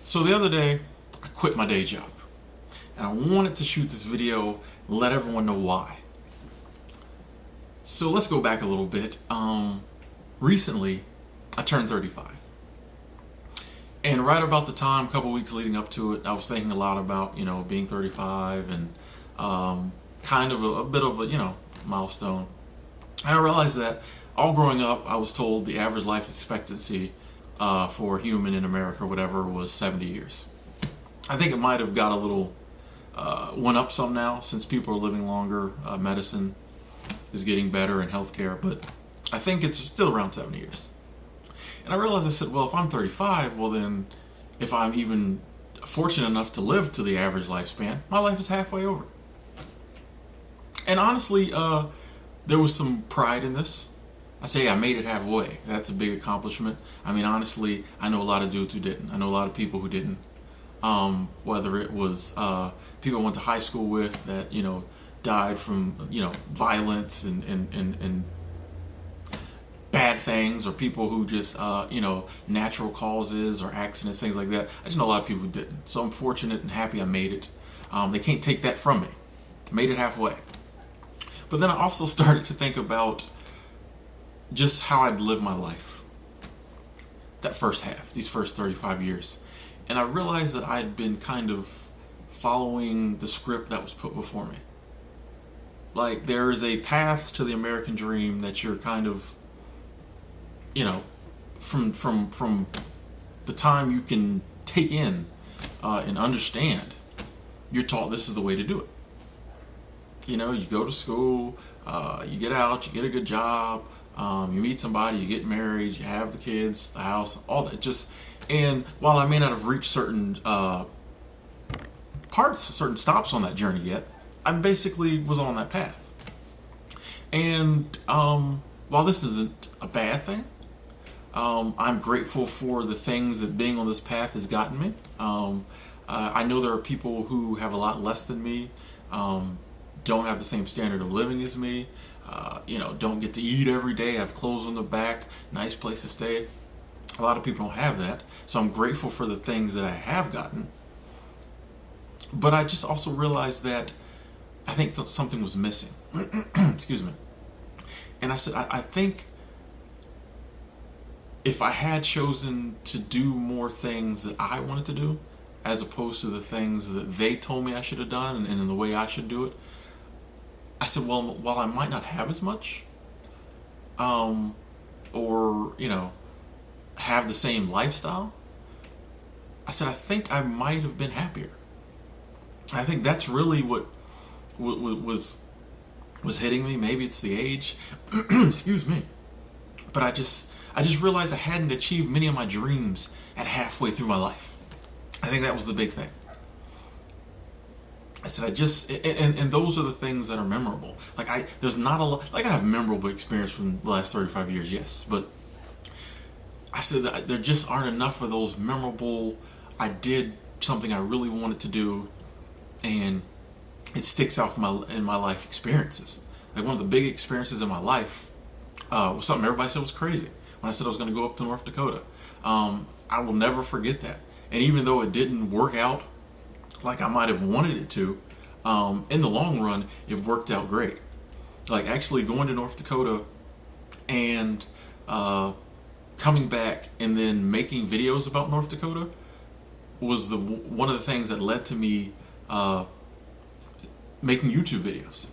So the other day, I quit my day job. And I wanted to shoot this video and let everyone know why. So let's go back a little bit. Recently, I turned 35. And right about the time, a couple weeks leading up to it, I was thinking a lot about, being 35 and kind of a bit of a, milestone. And I realized that all growing up, I was told the average life expectancy for a human in America or whatever was 70 years. I think it might have got a little went up some now since people are living longer. Medicine is getting better and healthcare, but I think it's still around 70 years. And I realized, I said, well, if I'm 35, well then, if I'm even fortunate enough to live to the average lifespan, my life is halfway over. And honestly, there was some pride in this. I say I made it halfway. That's a big accomplishment. I mean, honestly, I know a lot of dudes who didn't. I know a lot of people who didn't. Whether it was people I went to high school with that, died from, violence and bad things, or people who just, natural causes or accidents, things like that. I just know a lot of people who didn't. So I'm fortunate and happy I made it. They can't take that from me. I made it halfway. But then I also started to think about just how I'd live my life. That first half, these first 35 years. And I realized that I'd been kind of following the script that was put before me. Like, there is a path to the American dream that you're kind of, from the time you can take in and understand, you're taught this is the way to do it. You go to school, you get out, you get a good job, you meet somebody, you get married, you have the kids, the house, all that. And while I may not have reached certain certain stops on that journey yet, I basically was on that path. And while this isn't a bad thing, I'm grateful for the things that being on this path has gotten me. I know there are people who have a lot less than me, don't have the same standard of living as me, don't get to eat every day, have clothes on their back, nice place to stay. A lot of people don't have that. So I'm grateful for the things that I have gotten. But I just also realized that I think something was missing. Excuse me. And I said, I think if I had chosen to do more things that I wanted to do, as opposed to the things that they told me I should have done and in the way I should do it, I said, well, while I might not have as much, or, have the same lifestyle, I said, I think I might have been happier. I think that's really what was hitting me. Maybe it's the age. Excuse me. But I just realized I hadn't achieved many of my dreams at halfway through my life. I think that was the big thing. I said, and those are the things that are memorable. There's not a lot, I have memorable experience from the last 35 years, yes, but I said that there just aren't enough of those memorable, I did something I really wanted to do, and it sticks out in my life experiences. Like, one of the big experiences in my life was something everybody said was crazy. When I said I was going to go up to North Dakota, I will never forget that. And even though it didn't work out like I might have wanted it to, in the long run, it worked out great. Like, actually going to North Dakota and coming back and then making videos about North Dakota was one of the things that led to me making YouTube videos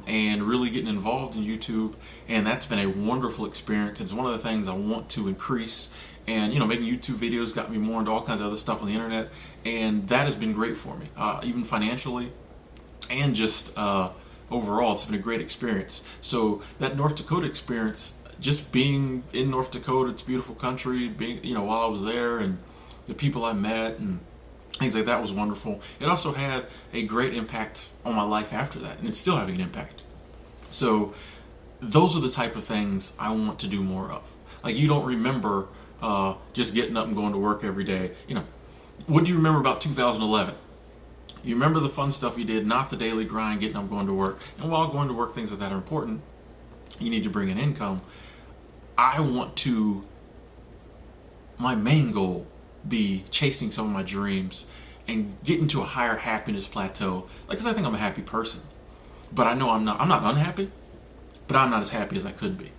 and really getting involved in YouTube. And that's been a wonderful experience. It's one of the things I want to increase. And making YouTube videos got me more into all kinds of other stuff on the internet, and that has been great for me, even financially, and just overall, it's been a great experience. So that North Dakota experience, just being in North Dakota, it's a beautiful country, being while I was there, and the people I met and things like that was wonderful. It also had a great impact on my life after that, and it's still having an impact. So those are the type of things I want to do more of. Like, you don't remember just getting up and going to work every day. What do you remember about 2011? You remember the fun stuff you did, not the daily grind, getting up, going to work. And while going to work, things like that are important. You need to bring in income. My main goal be chasing some of my dreams and getting to a higher happiness plateau. Like, cause I think I'm a happy person, but I know I'm not. I'm not unhappy, but I'm not as happy as I could be.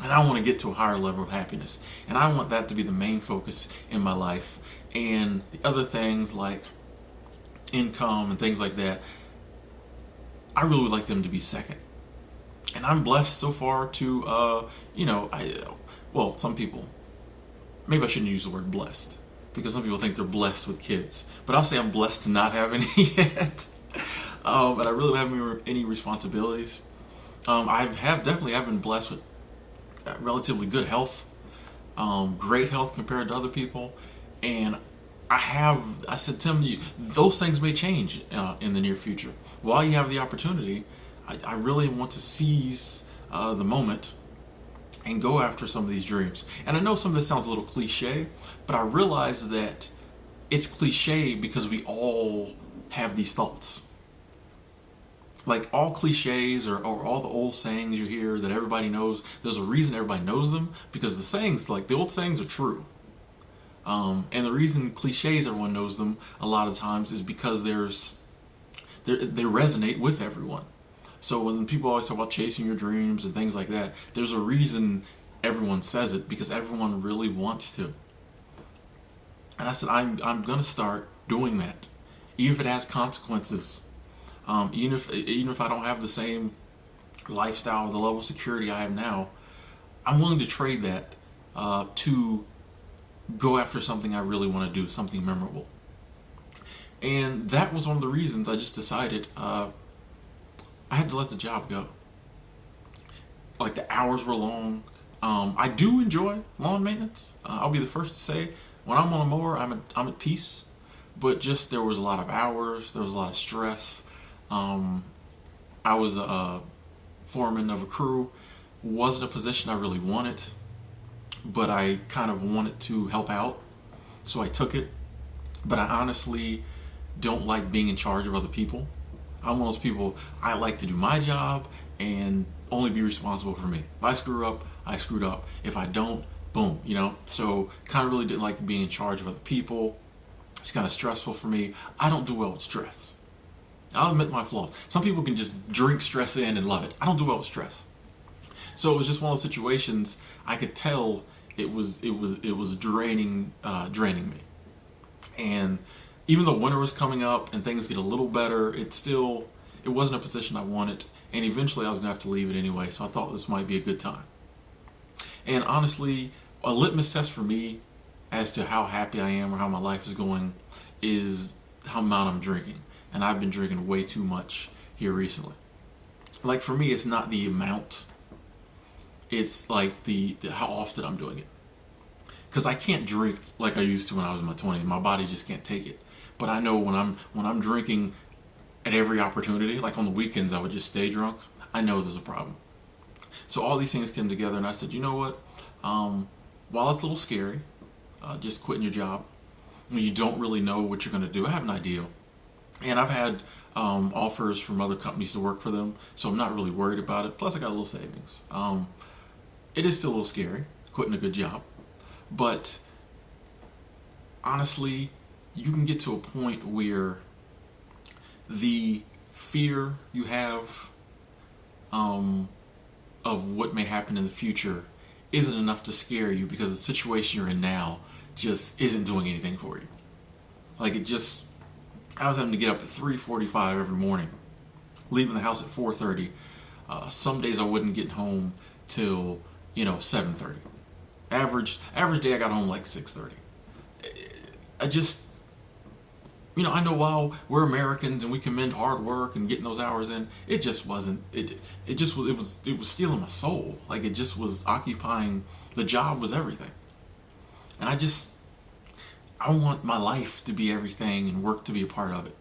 And I want to get to a higher level of happiness, and I want that to be the main focus in my life. And the other things like income and things like that, I really would like them to be second. And I'm blessed so far to, well, some people, maybe I shouldn't use the word blessed because some people think they're blessed with kids, but I'll say I'm blessed to not have any yet. But I really don't have any responsibilities. Definitely have been blessed with relatively good health, great health compared to other people, and I said, Tim, those things may change in the near future. While you have the opportunity, I really want to seize the moment and go after some of these dreams. And I know some of this sounds a little cliche, but I realize that it's cliche because we all have these thoughts. Like all cliches or all the old sayings you hear that everybody knows, there's a reason everybody knows them, because the sayings, like the old sayings, are true. And the reason cliches everyone knows them a lot of times is because they resonate with everyone. So when people always talk about chasing your dreams and things like that, there's a reason everyone says it, because everyone really wants to. And I said, I'm gonna start doing that, even if it has consequences. Even if I don't have the same lifestyle, the level of security I have now, I'm willing to trade that to go after something I really want to do, something memorable. And that was one of the reasons I just decided I had to let the job go. Like the hours were long. I do enjoy lawn maintenance. I'll be the first to say when I'm on a mower, I'm at peace. But just there was a lot of hours. There was a lot of stress. I was a foreman of a crew. Wasn't a position I really wanted, but I kind of wanted to help out, so I took it. But I honestly don't like being in charge of other people. I'm one of those people, I like to do my job and only be responsible for me. If I screw up, I screwed up. If I don't, boom, So kind of really didn't like being in charge of other people. It's kind of stressful for me. I don't do well with stress. I'll admit my flaws. Some people can just drink stress in and love it. I don't do well with stress. So it was just one of those situations. I could tell it was draining me. And even though winter was coming up and things get a little better, it wasn't a position I wanted. And eventually I was gonna have to leave it anyway. So I thought this might be a good time. And honestly, a litmus test for me as to how happy I am or how my life is going is how much I'm drinking. And I've been drinking way too much here recently. Like for me, it's not the amount. It's like the how often I'm doing it. Because I can't drink like I used to when I was in my 20s. My body just can't take it. But I know when I'm drinking at every opportunity, like on the weekends I would just stay drunk, I know there's a problem. So all these things came together and I said, you know what? While it's a little scary, just quitting your job, you don't really know what you're going to do. I have an idea. And I've had offers from other companies to work for them, so I'm not really worried about it. Plus, I got a little savings. It is still a little scary, quitting a good job. But honestly, you can get to a point where the fear you have of what may happen in the future isn't enough to scare you, because the situation you're in now just isn't doing anything for you. Like I was having to get up at 3:45 every morning, leaving the house at 4:30. Some days I wouldn't get home till 7:30. Average day I got home like 6:30. I know while we're Americans and we commend hard work and getting those hours in, it just wasn't. It was stealing my soul. Like it just was occupying. The job was everything, and I want my life to be everything and work to be a part of it.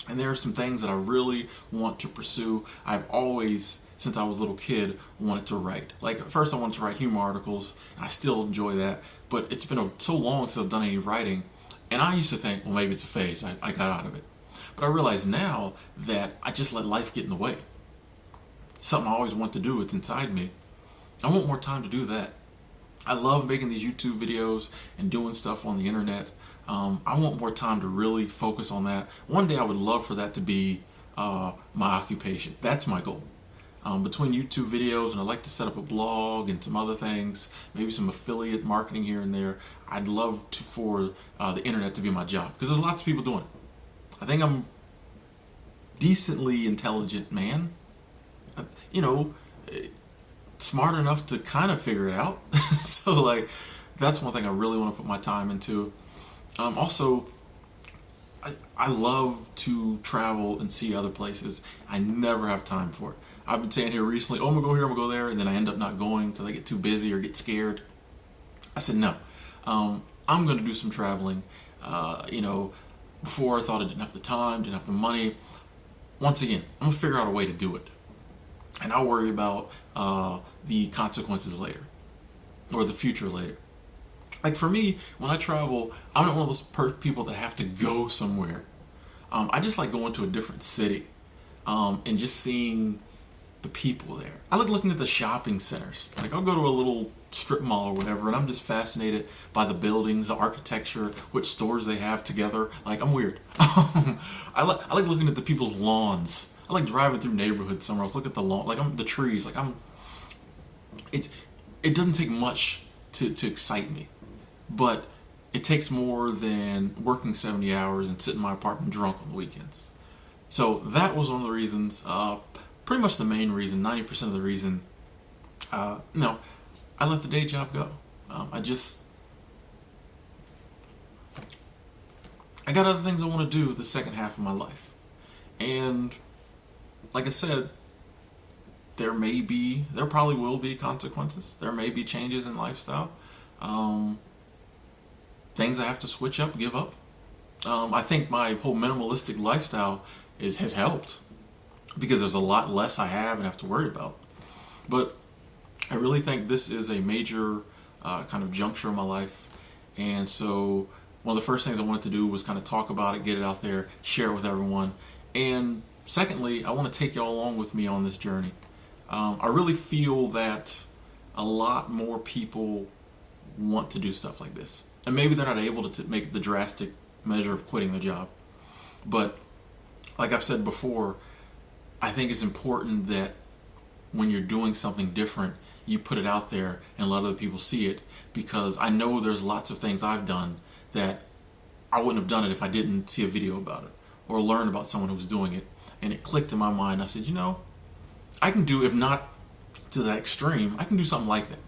And there are some things that I really want to pursue. I've always, since I was a little kid, wanted to write. Like at first I wanted to write humor articles. I still enjoy that, but it's been so long since I've done any writing. And I used to think, well, maybe it's a phase. I got out of it. But I realize now that I just let life get in the way. Something I always want to do, it's inside me. I want more time to do that. I love making these YouTube videos and doing stuff on the internet. I want more time to really focus on that. One day I would love for that to be my occupation. That's my goal. Between YouTube videos, and I'd like to set up a blog and some other things, maybe some affiliate marketing here and there. I'd love for the internet to be my job, because there's lots of people doing it. I think I'm decently intelligent man, you know, smart enough to kind of figure it out. So like, that's one thing I really want to put my time into. Also, I love to travel and see other places. I never have time for it. I've been saying here recently, oh, I'm gonna go here, I'm gonna go there, and then I end up not going because I get too busy or get scared. I said no. I'm gonna do some traveling. You know, before I thought I didn't have the time, didn't have the money. Once again, I'm gonna figure out a way to do it, and I'll worry about the consequences later, or the future later. Like for me, when I travel, I'm not one of those people that have to go somewhere. I just like going to a different city and just seeing the people there. I like looking at the shopping centers. Like I'll go to a little strip mall or whatever, and I'm just fascinated by the buildings, the architecture, which stores they have together. Like I'm weird. I like looking at the people's lawns. I like driving through neighborhoods somewhere else. Look at the lawn, like the trees. Like it doesn't take much to excite me, but it takes more than working 70 hours and sitting in my apartment drunk on the weekends. So that was one of the reasons, pretty much the main reason, 90% of the reason, no, I let the day job go. I got other things I want to do the second half of my life. And like I said, there probably will be consequences. There may be changes in lifestyle. Things I have to switch up, give up. I think my whole minimalistic lifestyle has helped, because there's a lot less I have and have to worry about. But I really think this is a major kind of juncture in my life. And so one of the first things I wanted to do was kind of talk about it, get it out there, share it with everyone. And secondly, I want to take y'all along with me on this journey. I really feel that a lot more people want to do stuff like this. And maybe they're not able to make the drastic measure of quitting the job. But like I've said before, I think it's important that when you're doing something different, you put it out there and let other people see it, because I know there's lots of things I've done that I wouldn't have done it if I didn't see a video about it or learn about someone who was doing it. And it clicked in my mind. I said, you know, I can do, if not to that extreme, I can do something like that.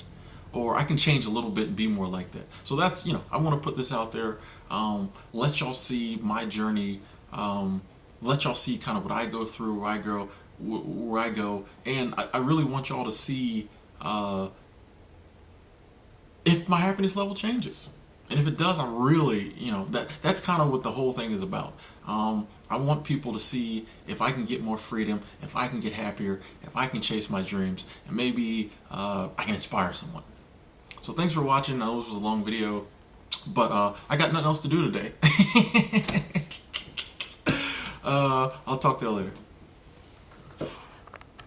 Or I can change a little bit and be more like that. So that's, you know, I want to put this out there. Let y'all see my journey. Let y'all see kind of what I go through, where I go. And I really want y'all to see if my happiness level changes. And if it does, I really, you know, that's kind of what the whole thing is about. I want people to see if I can get more freedom, if I can get happier, if I can chase my dreams, and maybe I can inspire someone. So thanks for watching. I know this was a long video, but I got nothing else to do today. I'll talk to you later.